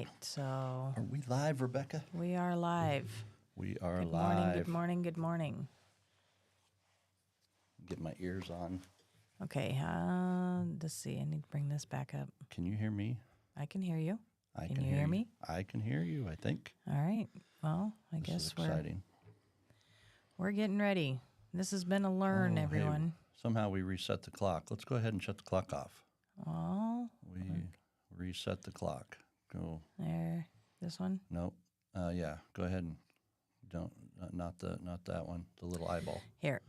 right. So Are we live, Rebecca? we are live. We are Good live. morning, good morning, good morning. Get my ears on. Okay, let's see. I need to bring this back up. Can you hear me? I can hear you. I Can you hear me? I can hear you, I think. All right. Well, I This guess is exciting. we're getting ready. This has been a learn, Oh, hey, everyone. somehow we reset the clock. Let's go ahead and shut the clock off. Oh, We reset the clock. Go. there. This one. Nope. Yeah. Go ahead and don't. Not that one. The little eyeball. Here.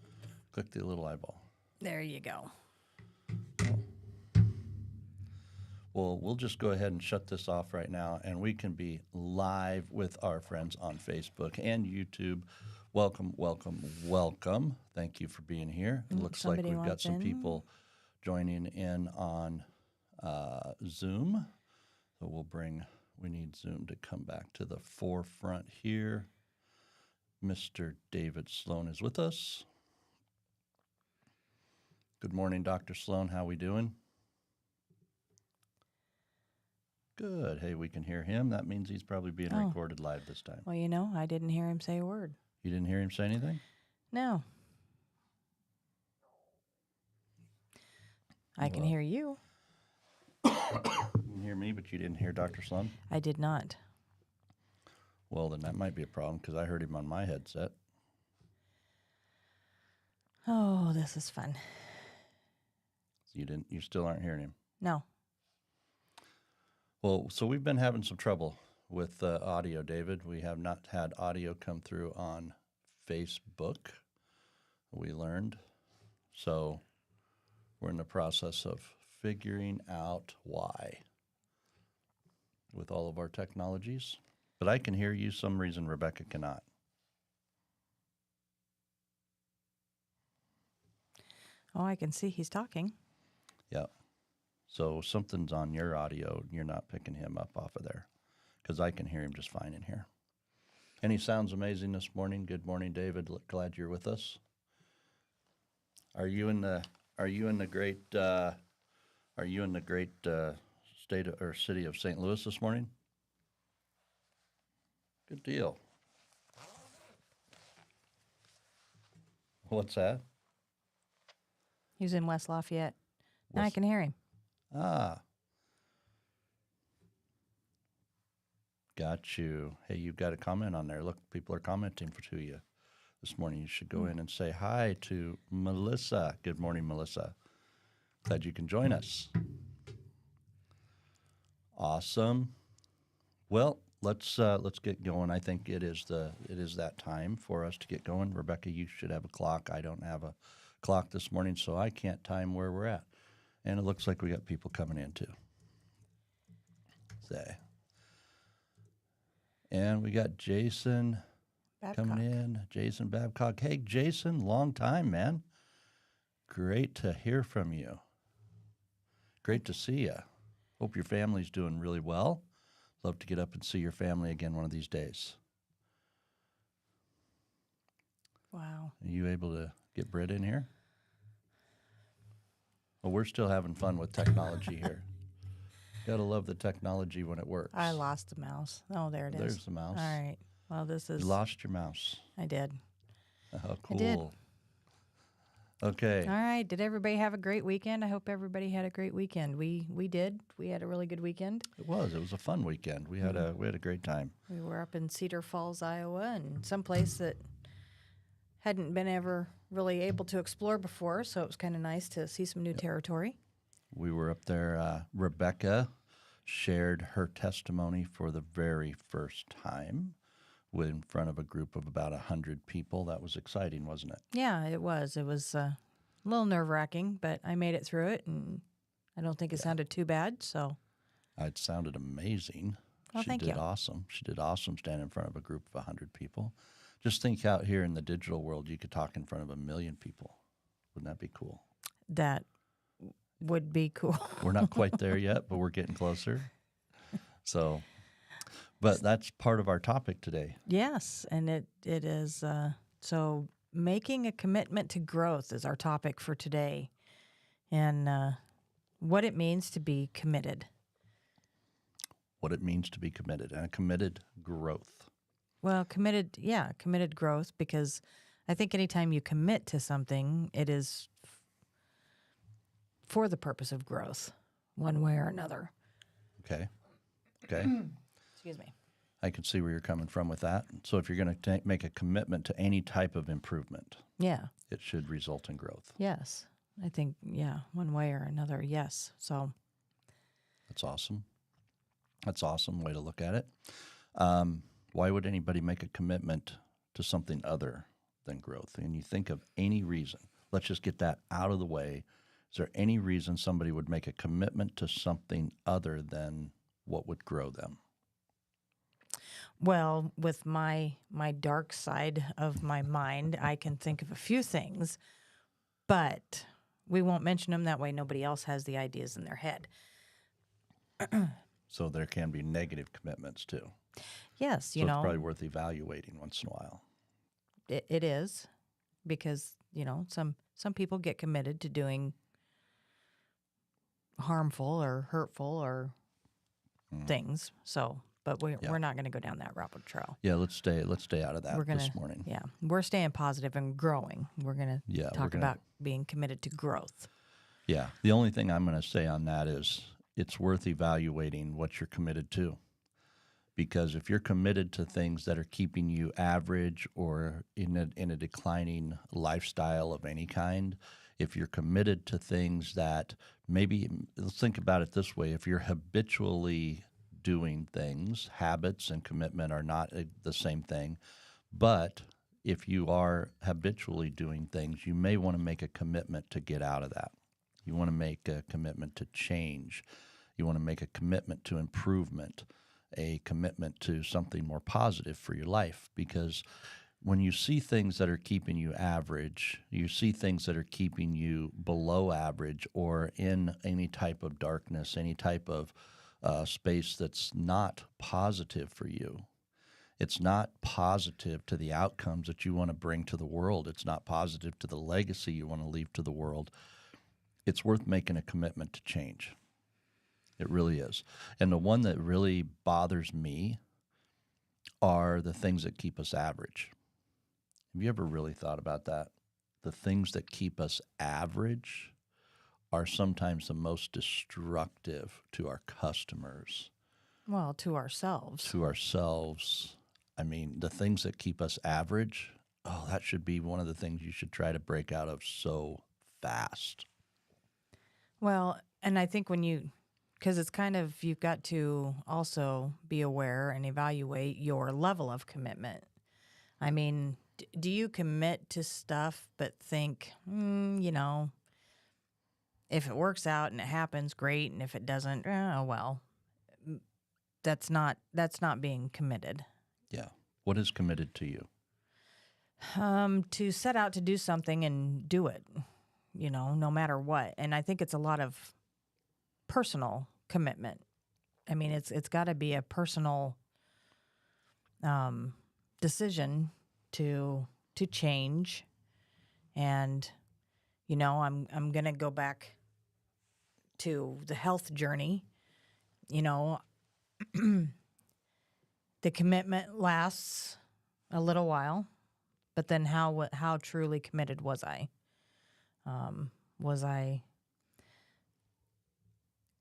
Click the little eyeball. There you go. Well, we'll just go ahead and shut this off right now, and we can be live with our friends on Facebook and YouTube. Welcome, welcome, welcome. Thank you for being here. It looks like somebody we've got some wants in. people joining in on Zoom. So we need Zoom to come back to the forefront here. Mr. David Sloan is with us. Good morning, Dr. Sloan. How we doing? Good. Hey, we can hear him. That means he's probably being Oh. recorded live this time. Well, you know, I didn't hear him say a word. You didn't hear him say anything? No. I can Well. hear you. You can hear me, but you didn't hear Dr. Sloan? I did not. Well, then that might be a problem because I heard him on my headset. Oh, this is fun. You still aren't hearing him. No. Well, so we've been having some trouble with audio, David. We have not had audio come through on Facebook, we learned. So we're in the process of figuring out why with all of our technologies. But I can hear you. Some reason Rebecca cannot. Oh, I can see he's talking. Yeah. So something's on your audio. You're not picking him up off of there because I can hear him just fine in here. And he sounds amazing this morning. Good morning, David. Glad you're with us. Are you in the great state or city of St. Louis this morning? Good deal. What's that? He's in West Lafayette. Now I West- can hear him. Ah. Got you. Hey, you've got a comment on there. Look, people are commenting to you this morning. You should go in and say hi to Melissa. Good morning, Melissa. Glad you can join us. Awesome. Well, let's get going. I think it is that time for us to get going. Rebecca, you should have a clock. I don't have a clock this morning, so I can't time where we're at. And it looks like we got people coming in too. Say. And we got Jason coming in. Jason Babcock. Hey, Jason, long time, man. Great to hear from you. Great to see you. Hope your family's doing really well. Love to get up and see your family again one of these days. Wow. Are you able to get Britt in here? Well, we're still having fun with technology here. Gotta love the technology when it works. I lost the mouse. Oh, there it is. There's the mouse. All right. Well, this is. You lost your mouse. I did. Oh, cool. I did. Okay. All right. Did everybody have a great weekend? I hope everybody had a great weekend. We did. We had a really good weekend. It was a fun weekend. We had a great time. We were up in Cedar Falls, Iowa, and someplace that hadn't been ever really able to explore before, so it was kind of nice to see some new territory. We were up there. Rebecca shared her testimony for the very first time in front of a group of about 100 people. That was exciting, wasn't it? Yeah, it was. It was a little nerve-wracking, but I made it through it, and I don't think it sounded too bad, so. It sounded amazing. Well, thank She did you. awesome. She did awesome standing in front of a group of 100 people. Just think out here in the digital world, you could talk in front of 1 million people. Wouldn't that be cool? That would be cool. We're not quite there yet, but we're getting closer. So, but that's part of our topic today. Yes, and it is. So making a commitment to growth is our topic for today, and what it means to be committed. what it means to be committed and a committed growth. Well, committed growth, because I think anytime you commit to something, it is for the purpose of growth, one way or another. Okay. Okay. Excuse me. I can see where you're coming from with that. So if you're going to make a commitment to any type of improvement, Yeah. it should result in growth. Yes. I think, one way or another, yes. So, That's awesome. That's awesome way to look at it. Why would anybody make a commitment to something other than growth? And you think of any reason. Let's just get that out of the way. Is there any reason somebody would make a commitment to something other than what would grow them? well, with my dark side of my mind, I can think of a few things, but we won't mention them. That way nobody else has the ideas in their head. So there can be negative commitments too. Yes, So you it's know, probably worth evaluating once in a while. it is, because, some people get committed to doing harmful or hurtful or things. So, but we're not going to go down that rabbit trail. Yeah, let's stay out of that We're gonna, this morning. yeah, we're staying positive and growing. We're going to Yeah, we're talk gonna- about being committed to growth. Yeah. The only thing I'm going to say on that is it's worth evaluating what you're committed to. Because if you're committed to things that are keeping you average or in a declining lifestyle of any kind, if you're committed to things that maybe, let's think about it this way, if you're habitually doing things, habits and commitment are not the same thing, but if you are habitually doing things, you may want to make a commitment to get out of that. You want to make a commitment to change. You want to make a commitment to improvement, a commitment to something more positive for your life. Because when you see things that are keeping you average, you see things that are keeping you below average or in any type of darkness, any type of space that's not positive for you. It's not positive to the outcomes that you want to bring to the world. It's not positive to the legacy you want to leave to the world. It's worth making a commitment to change. It really is. And the one that really bothers me are the things that keep us average. Have you ever really thought about that? The things that keep us average are sometimes the most destructive to our customers, Well, to ourselves. to ourselves. I mean, the things that keep us average, that should be one of the things you should try to break out of so fast. Well, and I think because it's kind of, you've got to also be aware and evaluate your level of commitment. I mean, do you commit to stuff but think, if it works out and it happens, great, and if it doesn't, oh well. That's not being committed. Yeah. What is committed to you? To set out to do something and do it, no matter what. And I think it's a lot of personal commitment. I mean, it's got to be a personal decision to change. And I'm going to go back to the health journey. The commitment lasts a little while, but then how truly committed was I? Was I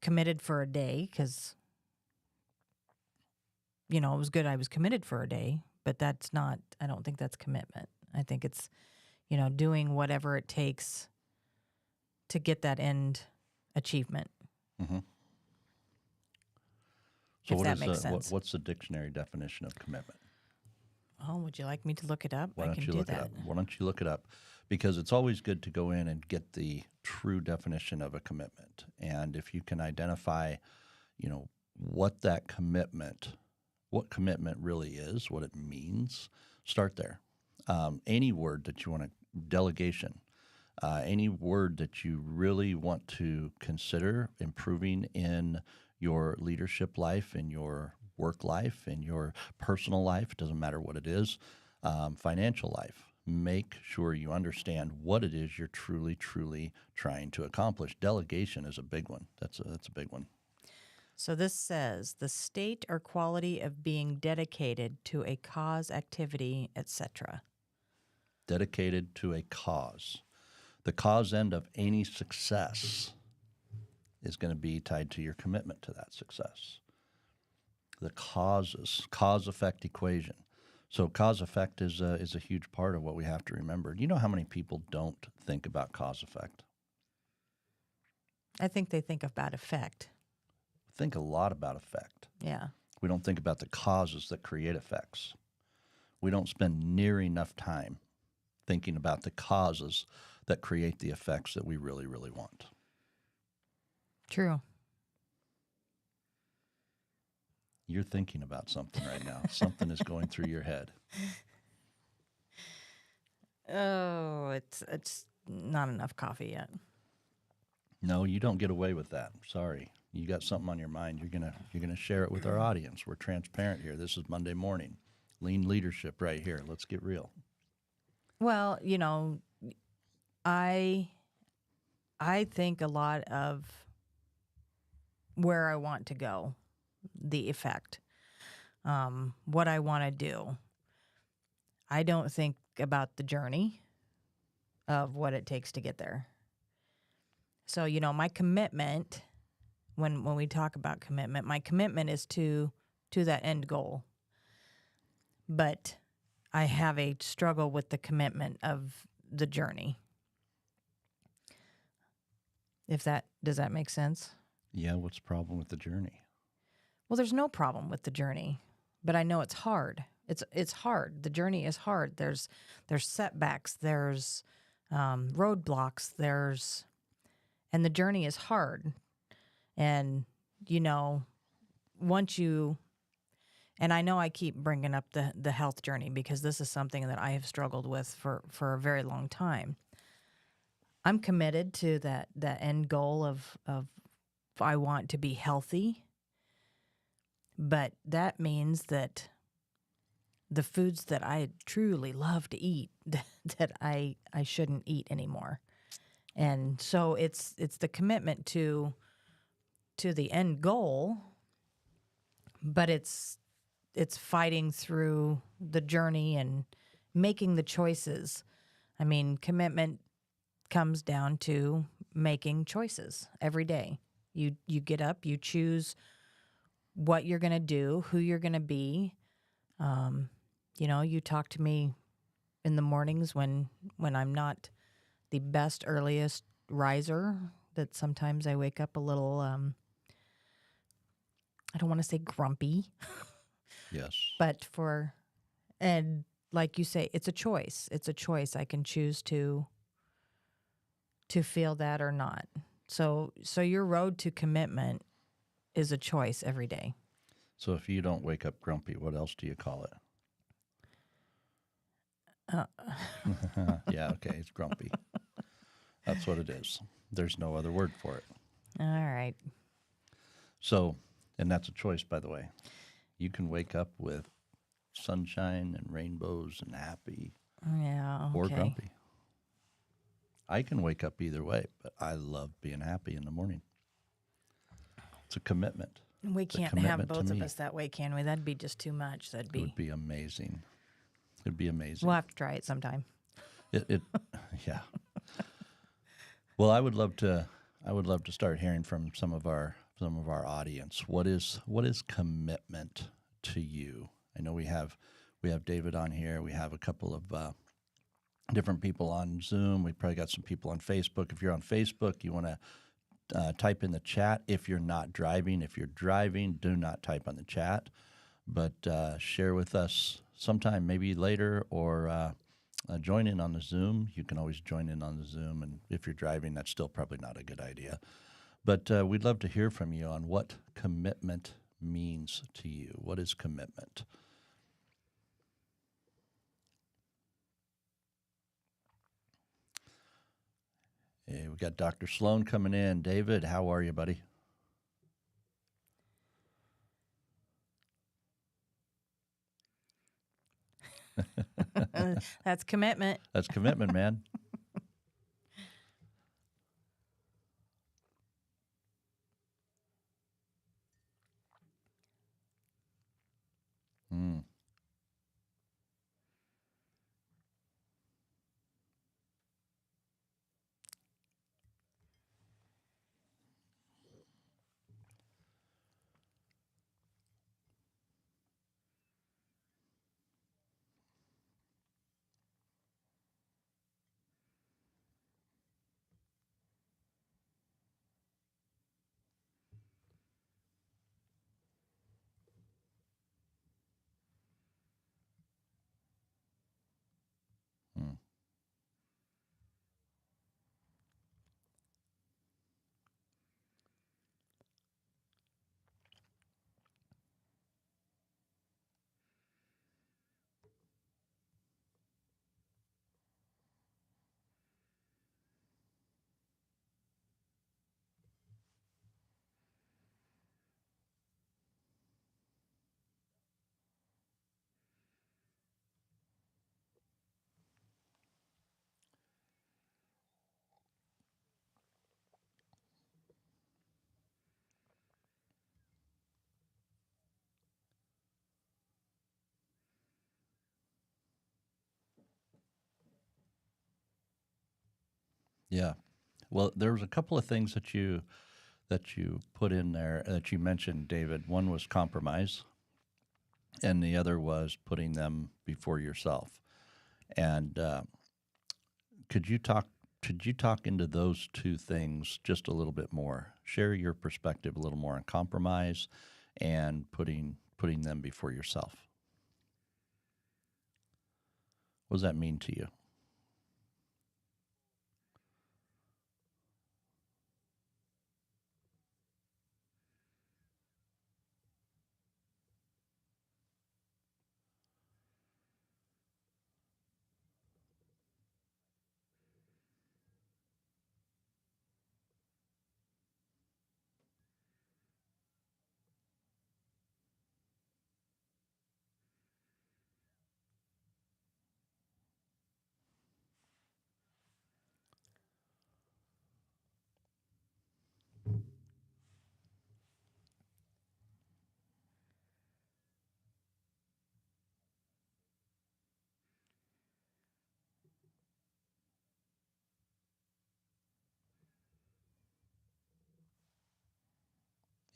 committed for a day? Because, it was good I was committed for a day, but that's not, I don't think that's commitment. I think it's, doing whatever it takes to get that end achievement. Mm-hmm. So if that makes sense. What's the dictionary definition of commitment? Oh, would you like me to look it up? Why I don't can you do look that. it up? Why don't you look it up? Because it's always good to go in and get the true definition of a commitment. And if you can identify, what commitment really is, what it means, start there. Any word that you want to, delegation, any word that you really want to consider improving in your leadership life, in your work life, in your personal life, doesn't matter what it is, financial life. Make sure you understand what it is you're truly, truly trying to accomplish. Delegation is a big one. That's a big one. So this says the state or quality of being dedicated to a cause, activity, etc. Dedicated to a cause. The cause end of any success is going to be tied to your commitment to that success. The cause-effect equation. So cause-effect is a huge part of what we have to remember. You know how many people don't think about cause-effect? I think they think about effect. Think a lot about effect. Yeah. We don't think about the causes that create effects. We don't spend near enough time thinking about the causes that create the effects that we really, really want. True. You're thinking about something right now. Something is going through your head. Oh, it's not enough coffee yet. No, you don't get away with that. Sorry. You got something on your mind. You're gonna share it with our audience. We're transparent here. This is Monday morning. Lean leadership right here. Let's get real. Well, I think a lot of where I want to go, the effect, what I want to do. I don't think about the journey of what it takes to get there. So, my commitment, when we talk about commitment, my commitment is to that end goal. But I have a struggle with the commitment of the journey. Does that make sense? Yeah, what's the problem with the journey? Well, there's no problem with the journey, but I know it's hard. It's hard. The journey is hard. There's setbacks. There's roadblocks. And the journey is hard. And once you, and I know I keep bringing up the health journey because this is something that I have struggled with for a very long time. I'm committed to that end goal of I want to be healthy, but that means that the foods that I truly love to eat that I shouldn't eat anymore. And so it's the commitment to the end goal, but it's fighting through the journey and making the choices. I mean, commitment comes down to making choices every day. You get up, you choose what you're going to do, who you're going to be. You talk to me in the mornings when I'm not the best earliest riser, that sometimes I wake up a little, I don't want to say grumpy. Yes. But and like you say, it's a choice. It's a choice. I can choose to feel that or not. So your road to commitment is a choice every day. So if you don't wake up grumpy, what else do you call it? Yeah, okay, it's grumpy. That's what it is. There's no other word for it. All right. So, and that's a choice, by the way. You can wake up with sunshine and rainbows and happy, Yeah. Okay. or grumpy. I can wake up either way, but I love being happy in the morning. It's a commitment. We It's a can't have commitment to both of me. us that way, can we? That'd be just too much. It would be amazing. It'd be amazing. We'll have to try it sometime. Yeah. Well, I would love to start hearing from some of our audience. What is commitment to you? I know we have David on here. We have a couple of different people on Zoom. We probably got some people on Facebook. If you're on Facebook, you want to type in the chat. If you're not driving, if you're driving, do not type on the chat, but share with us sometime, maybe later, or join in on the Zoom. You can always join in on the Zoom, and if you're driving, that's still probably not a good idea. But we'd love to hear from you on what commitment means to you. What is commitment? Hey, we got Dr. Sloan coming in. David, how are you, buddy? That's commitment. That's commitment, man. Yeah. Well, there was a couple of things that you put in there that you mentioned, David. One was compromise, and the other was putting them before yourself. And could you talk into those two things just a little bit more? Share your perspective a little more on compromise and putting them before yourself. What does that mean to you?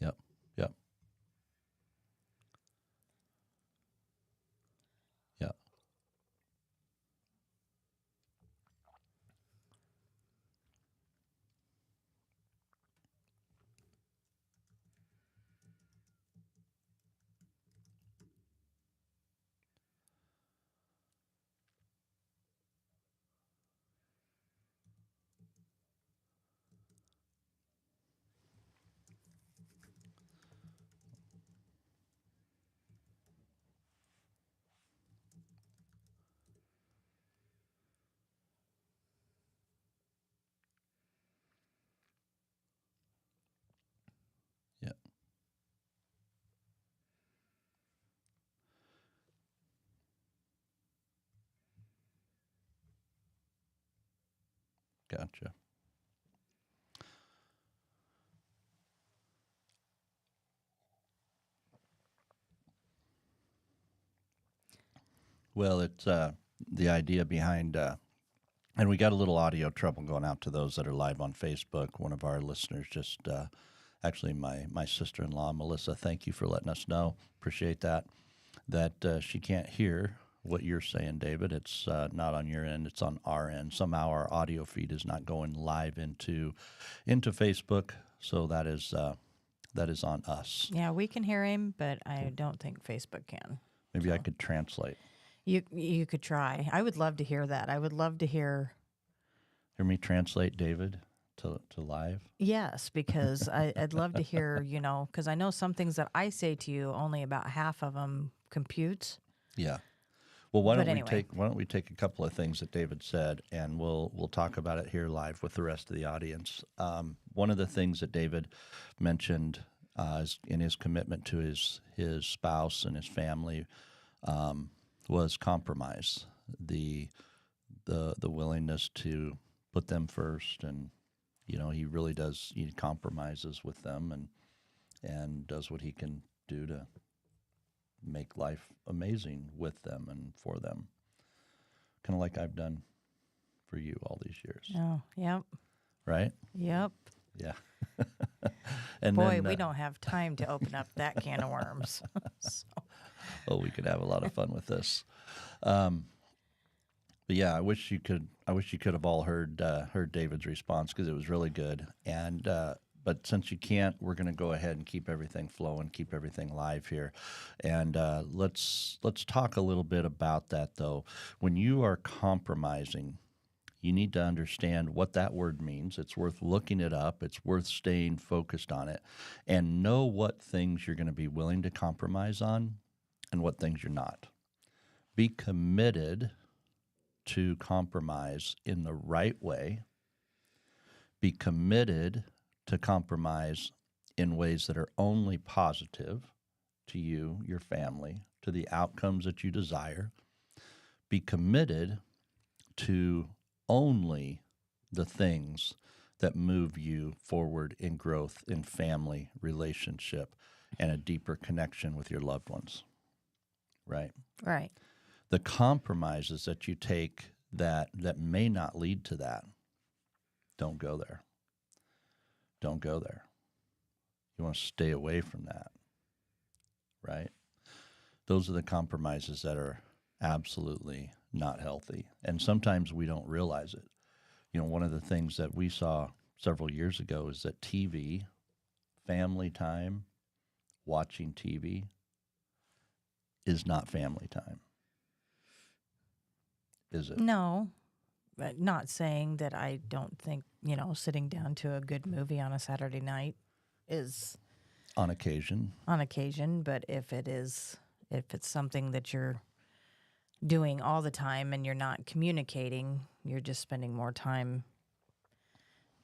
Yep. Yep. Yep. Yep. Gotcha. Well, it's the idea behind, and we got a little audio trouble going out to those that are live on Facebook. One of our listeners just, actually, my sister in law, Melissa, thank you for letting us know. Appreciate that. That she can't hear what you're saying, David. It's not on your end, it's on our end. Somehow our audio feed is not going live into Facebook, so that is on us. Yeah, we can hear him, but I don't think Facebook can. Maybe I could translate. You could try. I would love to hear that. I would love to hear. Hear me translate, David, to live? Yes, because I'd love to hear, because I know some things that I say to you, only about half of them computes. Yeah. Well, why But don't anyway. we take a couple of things that David said, and we'll talk about it here live with the rest of the audience. One of the things that David mentioned in his commitment to his spouse and his family was compromise, the willingness to put them first, and he really does. He compromises with them and does what he can do to make life amazing with them and for them, kind of like I've done for you all these years. Oh, yep. Right? Yep. Yeah. And Boy, then, we don't have time to open up that can of worms. So, oh, we could have a lot of fun with this. But yeah, I wish you could have all heard David's response, because it was really good. And but since you can't, we're going to go ahead and keep everything flowing, keep everything live here, and let's talk a little bit about that though. When you are compromising, you need to understand what that word means. It's worth looking it up. It's worth staying focused on it, and know what things you're going to be willing to compromise on, and what things you're not. Be committed to compromise in the right way. Be committed to compromise in ways that are only positive to you, your family, to the outcomes that you desire. Be committed to only the things that move you forward in growth in family, relationship, and a deeper connection with your loved ones. Right? right. The compromises that you take that may not lead to that, don't go there. Don't go there. You want to stay away from that, right? Those are the compromises that are absolutely not healthy. And sometimes we don't realize it. You know, one of the things that we saw several years ago is that TV, family time, watching TV is not family time. Is it? No, but not saying that I don't think, sitting down to a good movie on a Saturday night is On occasion. on occasion, but if it's something that you're doing all the time and you're not communicating, you're just spending more time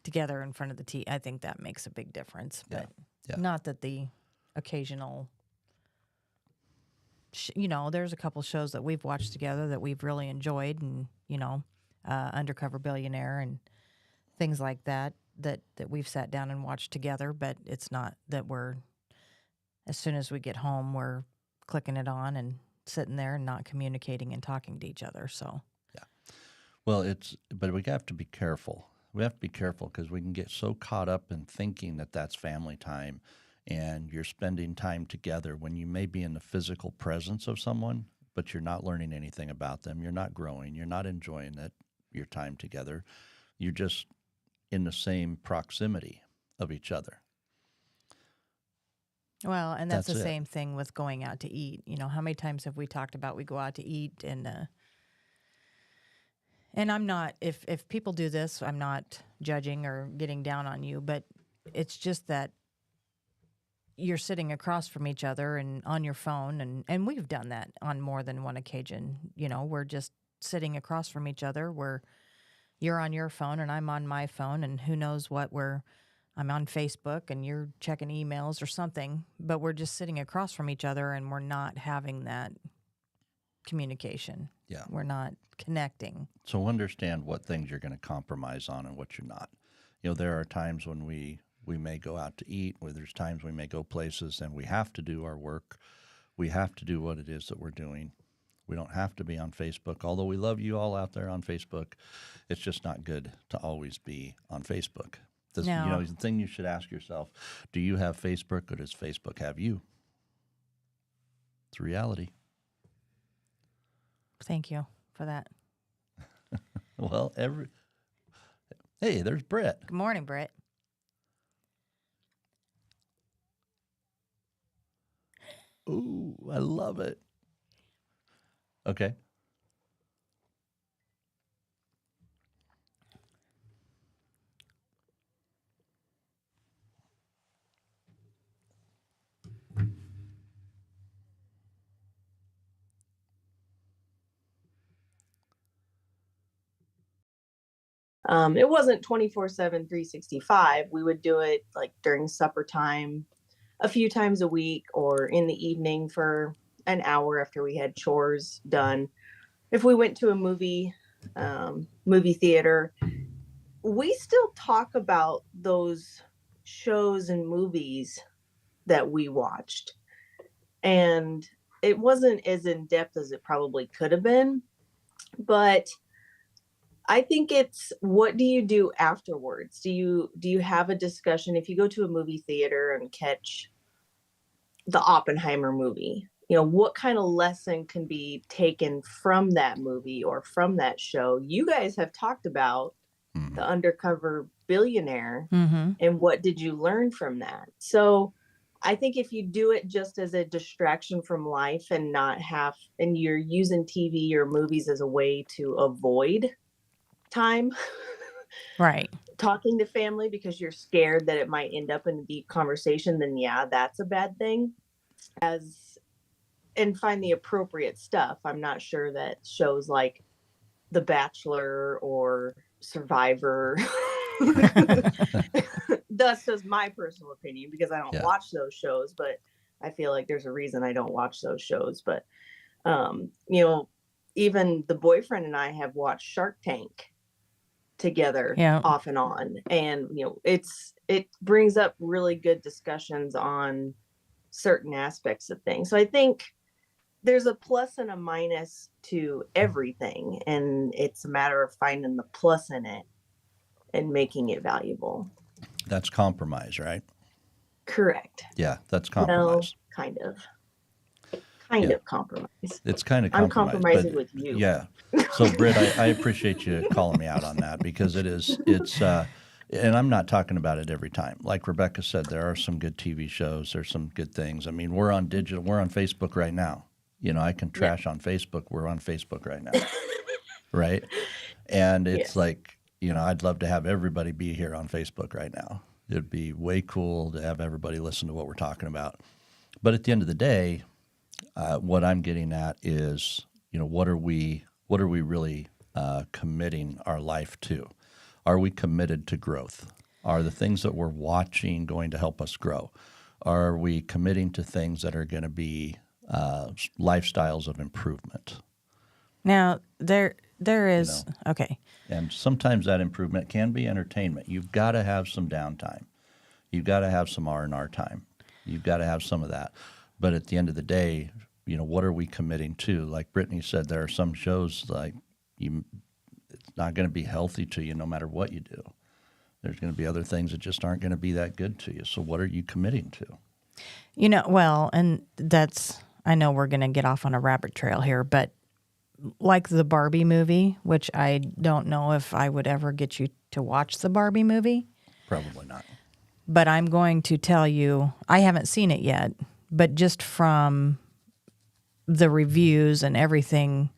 together in front of the TV. I think that makes a big difference, but Yeah. not that the occasional there's a couple shows that we've watched together that we've really enjoyed, and Undercover Billionaire and things like that we've sat down and watched together, but it's not that we're, as soon as we get home, we're clicking it on and sitting there and not communicating and talking to each other. So Well, but we have to be careful. We have to be careful because we can get so caught up in thinking that that's family time and you're spending time together when you may be in the physical presence of someone, but you're not learning anything about them. You're not growing. You're not enjoying your time together. You're just in the same proximity of each other. Well, and that's the That's it. same thing with going out to eat. How many times have we talked about we go out to eat and I'm not, if people do this, I'm not judging or getting down on you, but it's just that you're sitting across from each other and on your phone, and we've done that on more than one occasion. We're just sitting across from each other where you're on your phone and I'm on my phone, and who knows what I'm on Facebook and you're checking emails or something, but we're just sitting across from each other and we're not having that communication. Yeah. We're not connecting. So understand what things you're going to compromise on and what you're not. There are times when we may go out to eat, where there's times we may go places and we have to do our work. We have to do what it is that we're doing. We don't have to be on Facebook, although we love you all out there on Facebook. It's just not good to always be on Facebook. No. The thing you should ask yourself, do you have Facebook or does Facebook have you? It's a reality. Thank you for that. Well, hey, there's Brett. Good morning, Britt. Ooh, I love it. Okay. It wasn't 24/7, 365. We would do it like during supper time, a few times a week, or in the evening for an hour after we had chores done. If we went to a movie theater, we still talk about those shows and movies that we watched. And it wasn't as in depth as it probably could have been, but I think it's, what do you do afterwards? Do you have a discussion if you go to a movie theater and catch the Oppenheimer movie? What kind of lesson can be taken from that movie or from that show? You guys have talked about the Undercover Billionaire, and what did you learn from that? So I think if you do it just as a distraction from life and you're using TV or movies as a way to avoid time, Right, talking to family because you're scared that it might end up in a deep conversation, then yeah, that's a bad thing. And find the appropriate stuff. I'm not sure that shows like The Bachelor or Survivor, that's just my personal opinion because I don't watch those shows, but I feel like there's a reason I don't watch those shows. But even the boyfriend and I have watched Shark Tank together off and on, and it brings up really good discussions on certain aspects of things. So I think there's a plus and a minus to everything, and it's a matter of finding the plus in it and making it valuable. That's compromise, right? Correct. Yeah, that's Well, compromise. kind of Yeah. compromise. It's kind of I'm compromise. compromising with you. Yeah. So Britt, I appreciate you calling me out on that because and I'm not talking about it every time. Like Rebecca said, there are some good TV shows. There's some good things. I mean, we're on Facebook right now. You know, I can trash on Facebook. We're on Facebook right now. Right. And it's like, you know, I'd love to have everybody be here on Facebook right now. It'd be way cool to have everybody listen to what we're talking about. But at the end of the day, what I'm getting at is, you know, what are we really committing our life to? Are we committed to growth? Are the things that we're watching going to help us grow? Are we committing to things that are going to be lifestyles of improvement? Now, there is, okay. And sometimes that improvement can be entertainment. You've got to have some downtime. You've got to have some R&R time. You've got to have some of that. But at the end of the day, you know, what are we committing to? Like Brittany said, there are some shows like it's not going to be healthy to you no matter what you do. There's going to be other things that just aren't going to be that good to you. So what are you committing to? You know, well, and I know we're going to get off on a rabbit trail here, but like the Barbie movie, which I don't know if I would ever get you to watch the Barbie movie. Probably not. But I'm going to tell you, I haven't seen it yet, but just from the reviews and everything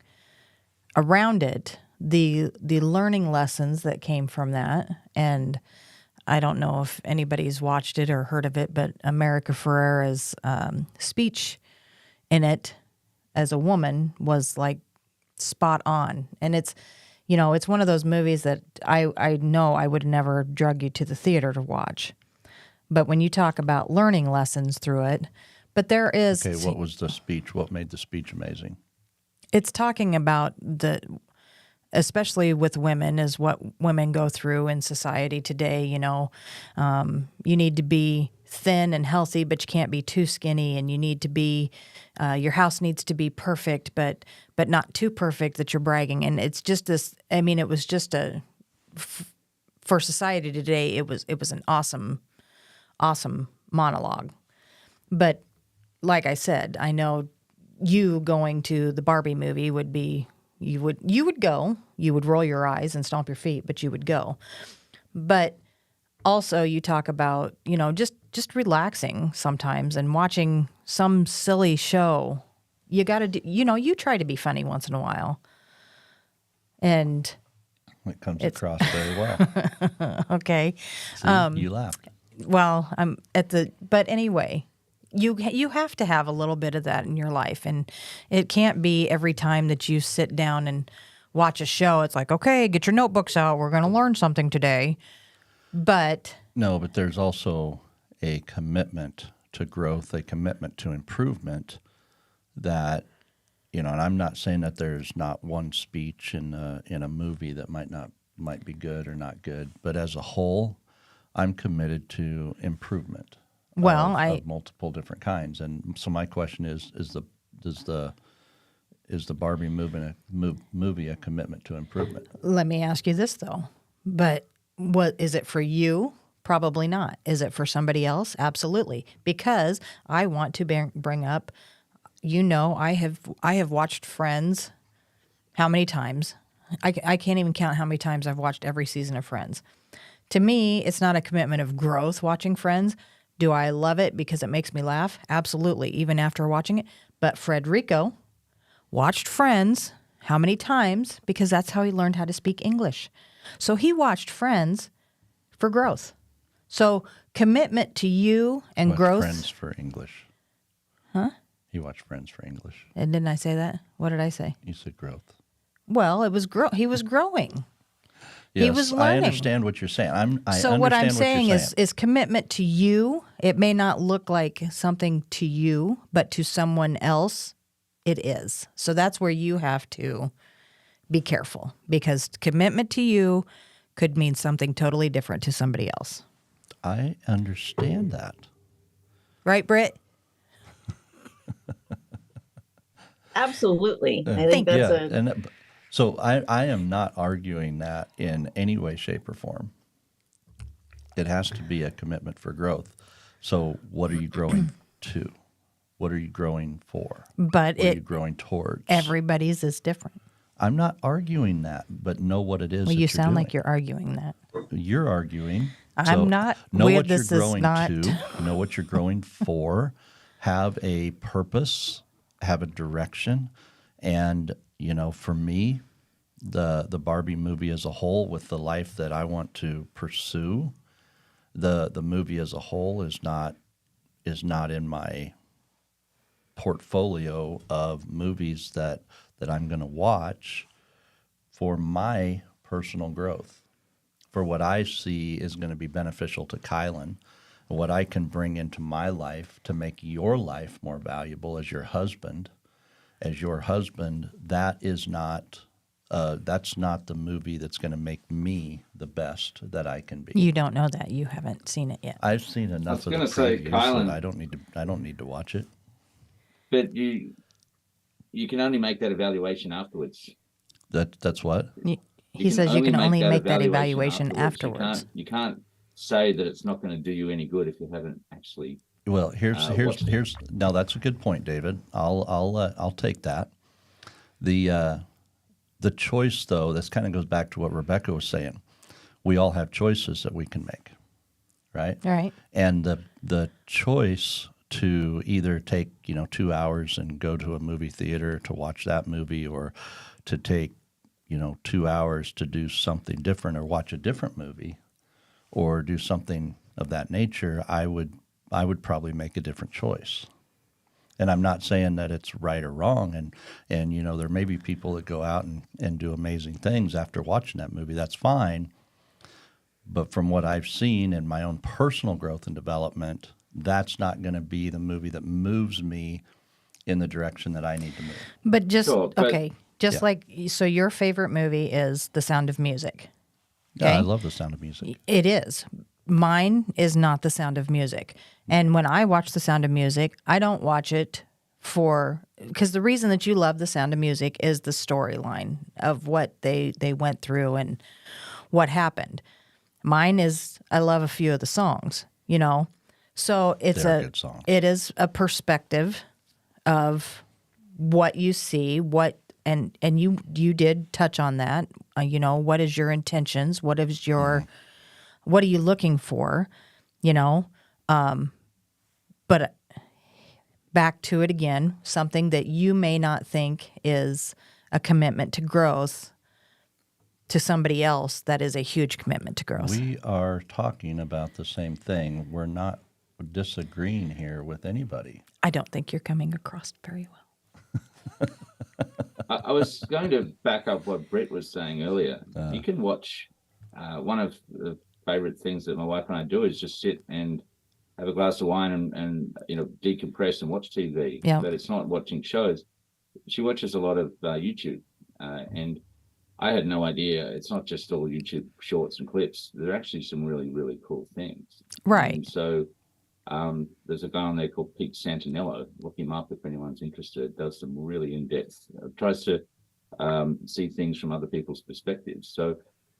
around it, the learning lessons that came from that, and I don't know if anybody's watched it or heard of it, but America Ferrera's speech in it as a woman was like spot on. And it's, you know, it's one of those movies that I know I would never drug you to the theater to watch. But when you talk about learning lessons through it, but there is... Okay, what was the speech? What made the speech amazing? It's talking about especially with women, is what women go through in society today. You know, you need to be thin and healthy, but you can't be too skinny, and you need to be, your house needs to be perfect, but not too perfect that you're bragging. And it's just this, I mean, it was just for society today, it was an awesome monologue. But like I said, I know you going to the Barbie movie would be, you would go, you would roll your eyes and stomp your feet, but you would go. But also you talk about, you know, just relaxing sometimes and watching some silly show. You got to do, you know, you try to be funny once in a while. And it comes across very well. Okay. See, you laughed. Well, but anyway, you have to have a little bit of that in your life, and it can't be every time that you sit down and watch a show. It's like, okay, get your notebooks out. We're going to learn something today. But there's also a commitment to growth, a commitment to improvement that, you know, and I'm not saying that there's not one speech in a movie that might be good or not good, but as a whole, I'm committed to improvement. Well, of multiple different kinds, and so my question is the Barbie movie a commitment to improvement? Let me ask you this though, but what is it for you? Probably not. Is it for somebody else? Absolutely, because I want to bring up. You know, I have watched Friends. How many times? I can't even count how many times I've watched every season of Friends. To me, it's not a commitment of growth watching Friends. Do I love it because it makes me laugh? Absolutely, even after watching it. But Frederico watched Friends how many times? Because that's how he learned how to speak English. So he watched Friends for growth. So commitment to you and growth. Friends for English. Huh? He watched Friends for English. And didn't I say that? What did I say? You said growth. Well, it was he was growing. Yes, he was learning. I understand what you're saying. So what I'm saying is commitment to you. It may not look like something to you, but to someone else, it is. So that's where you have to be careful, because commitment to you could mean something totally different to somebody else. I understand that. Right, Britt? Absolutely. I think that's So I am not arguing that in any way, shape, or form. It has to be a commitment for growth. So what are you growing to? What are you growing for? But What are you growing towards? everybody's is different. I'm not arguing that, but know what it is. Well, that you you're sound doing. like you're arguing that. You're arguing. I'm So not. Know what This you're is growing not. to. Know what you're growing for. Have a purpose. Have a direction. And for me, the Barbie movie as a whole, with the life that I want to pursue, the movie as a whole is not in my portfolio of movies that I'm going to watch for my personal growth, for what I see is going to be beneficial to Kylan, what I can bring into my life to make your life more valuable as your husband. As your husband, that's not the movie that's going to make me the best that I can be. You don't know that. You haven't seen it yet. I've seen enough of the previews that I don't need to watch it. But you can only make that evaluation afterwards. That's what? He says you can only make that evaluation You afterwards. can't say that it's not going to do you any good if you haven't actually. Well, here's now that's a good point, David. I'll take that. The choice, though, this kind of goes back to what Rebecca was saying. We all have choices that we can make, right? Right. And the choice to either take 2 hours and go to a movie theater to watch that movie, or to take 2 hours to do something different or watch a different movie, or do something of that nature, I would probably make a different choice. And I'm not saying that it's right or wrong. And there may be people that go out and do amazing things after watching that movie. That's fine. But from what I've seen in my own personal growth and development, that's not going to be the movie that moves me in the direction that I need to move. But just, Sure, but- okay, just Yeah. like, so your favorite movie is The Sound of Music. Yeah, I Okay? love The Sound of Music. It is. Mine is not The Sound of Music. And when I watch The Sound of Music, I don't watch it because the reason that you love The Sound of Music is the storyline of what they went through and what happened. Mine is, I love a few of the songs, So They're a good song. it is a perspective of what you see, and you did touch on that. What is your intentions? What is your what are you looking for? But back to it again, something that you may not think is a commitment to growth, to somebody else that is a huge commitment to growth. We are talking about the same thing. We're not disagreeing here with anybody. I don't think you're coming across very well. I was going to back up what Brett was saying earlier. You can watch. One of the favorite things that my wife and I do is just sit and have a glass of wine and decompress and watch TV. Yeah. But it's not watching shows. She watches a lot of YouTube, and I had no idea. It's not just all YouTube shorts and clips. There are actually some really, really cool things. Right. And so there's a guy on there called Pete Santinello. Look him up if anyone's interested. Does some really in-depth, tries to see things from other people's perspectives. So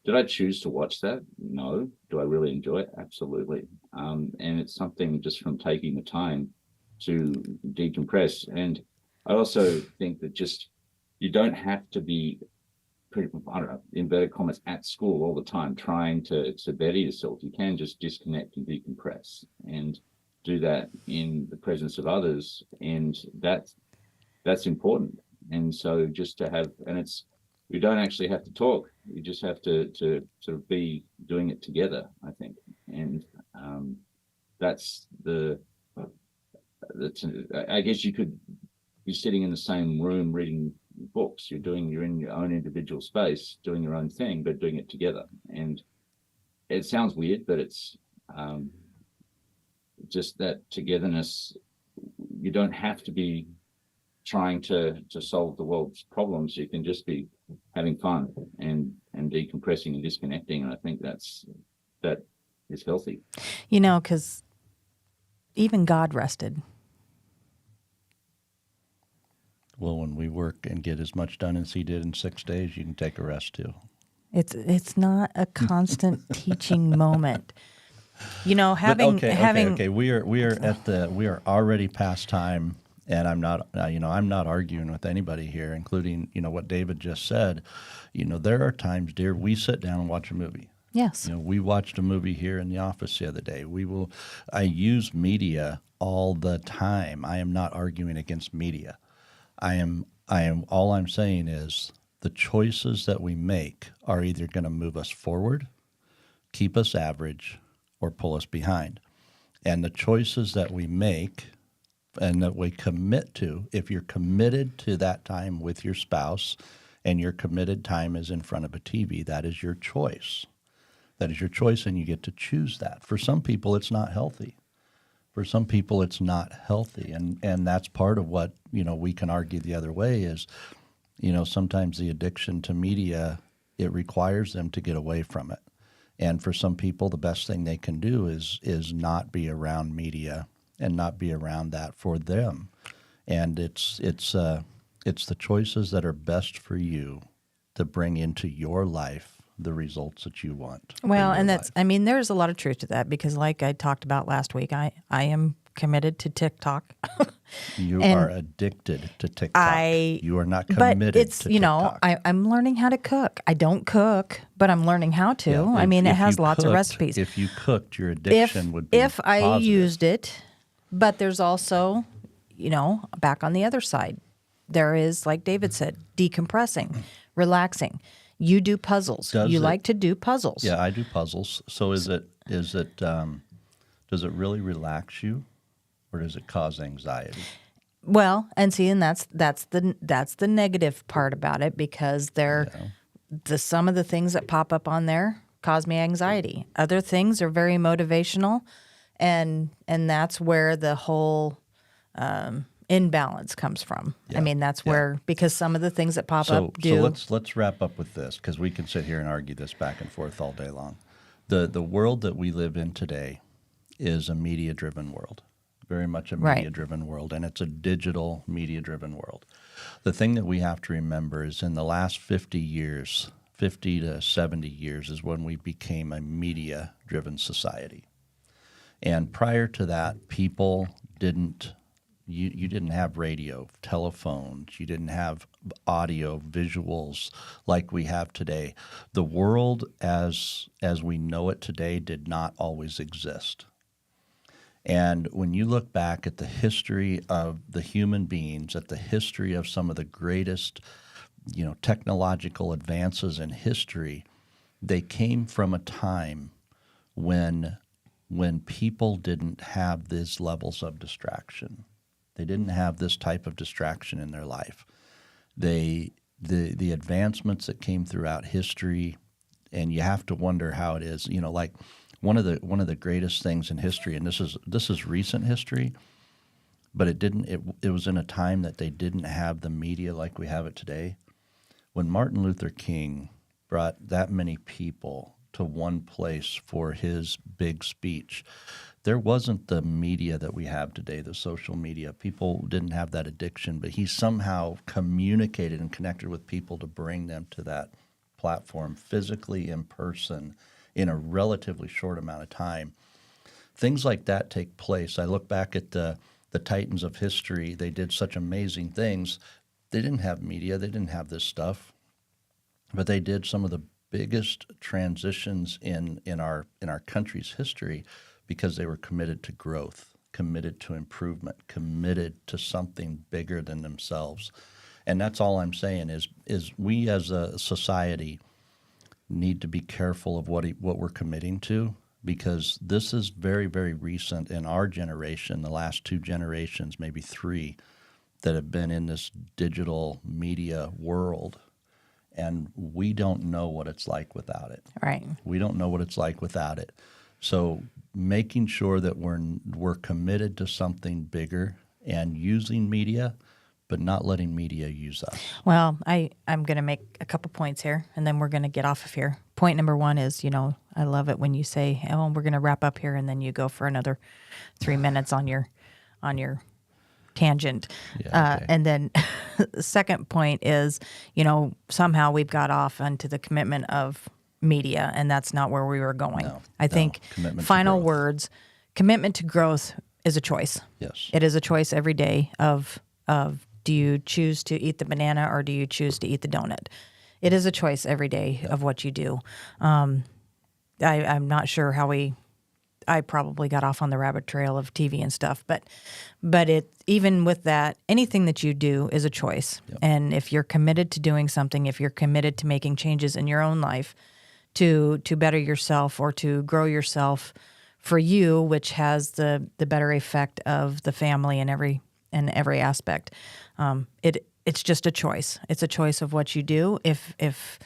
did I choose to watch that? No. Do I really enjoy it? Absolutely. And it's something just from taking the time to decompress. And I also think that just you don't have to be, I don't know, inverted commas, at school all the time trying to better yourself. You can just disconnect and decompress and do that in the presence of others. And that's important. And so just to have, and you don't actually have to talk. You just have to sort of be doing it together, I think. And that's I guess you could be sitting in the same room reading books. You're in your own individual space, doing your own thing, but doing it together. And it sounds weird, but it's just that togetherness. You don't have to be trying to solve the world's problems. You can just be having fun and decompressing and disconnecting. And I think that is healthy. Because even God rested. Well, when we work and get as much done as he did in 6 days, you can take a rest too. It's not a constant teaching moment. You know, having okay. We are already past time, and I'm not I'm not arguing with anybody here, including what David just said. There are times, dear, we sit down and watch a movie. yes, We watched a movie here in the office the other day. I use media all the time. I am not arguing against media. All I'm saying is the choices that we make are either going to move us forward, keep us average, or pull us behind. And the choices that we make and that we commit to, if you're committed to that time with your spouse and your committed time is in front of a TV, that is your choice. That is your choice, and you get to choose that. For some people, it's not healthy. For some people, it's not healthy. And that's part of what, we can argue the other way is, sometimes the addiction to media, it requires them to get away from it. And for some people, the best thing they can do is not be around media and not be around that for them. And it's the choices that are best for you to bring into your life the results that you want. well, and there's a lot of truth to that because, like I talked about last week, I am committed to TikTok. You and are addicted to TikTok. You are not committed but it's to TikTok. I'm learning how to cook. I don't cook, but I'm learning how to. Yeah, I mean, it if has you lots of cooked- recipes. If you cooked, your addiction would be if I positive. used it, but there's also, back on the other side, there is, like David said, decompressing, relaxing. You do puzzles. Does it- like to do puzzles. Yeah, I do puzzles. So does it really relax you, or does it cause anxiety? Well, and see, and that's the negative part about it because some of the things that pop up on there cause me anxiety. Other things are very motivational, and that's where the whole imbalance comes from. I mean, that's where because some of the things that pop up do. So let's wrap up with this because we can sit here and argue this back and forth all day long. The world that we live in today is a media-driven world. Very much a Right. media-driven world, and it's a digital media-driven world. The thing that we have to remember is in the last 50 years, 50 to 70 years is when we became a media-driven society. And prior to that, people didn't, you didn't have radio, telephones, you didn't have audio, visuals like we have today. The world as we know it today did not always exist. And when you look back at the history of the human beings, at the history of some of the greatest, technological advances in history, they came from a time when people didn't have these levels of distraction. They didn't have this type of distraction in their life. The advancements that came throughout history, and you have to wonder how it is, like one of the greatest things in history, and this is recent history, but it was in a time that they didn't have the media like we have it today. When Martin Luther King brought that many people to one place for his big speech, there wasn't the media that we have today, the social media. People didn't have that addiction, but he somehow communicated and connected with people to bring them to that platform physically in person in a relatively short amount of time. Things like that take place. I look back at the titans of history. They did such amazing things. They didn't have media. They didn't have this stuff. But they did some of the biggest transitions in our country's history because they were committed to growth, committed to improvement, committed to something bigger than themselves. And that's all I'm saying is we as a society need to be careful of what we're committing to, because this is very, very recent in our generation, the last 2 generations, maybe 3, that have been in this digital media world. And we don't know what it's like without it. Right. We don't know what it's like without it. So making sure that we're committed to something bigger and using media, but not letting media use us. Well, I'm going to make a couple points here, and then we're going to get off of here. Point number 1 is, I love it when you say, "Oh, we're going to wrap up here," and then you go for another 3 minutes on your tangent. Yeah, okay. And then the second point is, somehow we've got off onto the commitment of media, and that's not where we were going. No, I think commitment to final growth. words, commitment to growth is a choice. Yes. It is a choice every day of do you choose to eat the banana or do you choose to eat the donut? It is a choice every day of what you do. I'm not sure how I probably got off on the rabbit trail of TV and stuff, but it, even with that, anything that you do is a choice. Yep. And if you're committed to doing something, if you're committed to making changes in your own life to better yourself or to grow yourself for you, which has the better effect of the family and every aspect, it's just a choice. It's a choice of what you do. If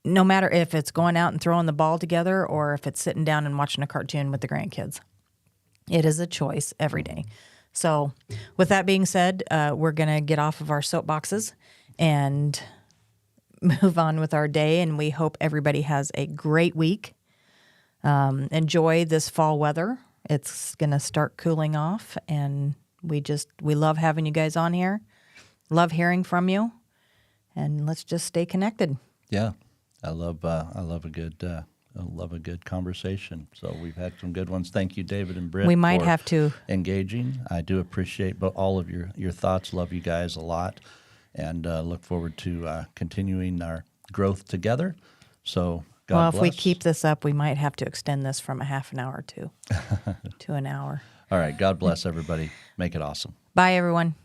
no matter if it's going out and throwing the ball together or if it's sitting down and watching a cartoon with the grandkids, it is a choice every day. So with that being said, we're going to get off of our soapboxes and move on with our day. And we hope everybody has a great week. Enjoy this fall weather. It's going to start cooling off, and we love having you guys on here. Love hearing from you, and let's just stay connected. Yeah. I love a good conversation. So we've had some good ones. Thank you, David and Britt. We might for have to engaging. I do appreciate all of your thoughts. Love you guys a lot, and look forward to continuing our growth together. So God well, bless. if we keep this up, we might have to extend this from a half an hour to an hour. All right. God bless everybody. Make it awesome. Bye, everyone.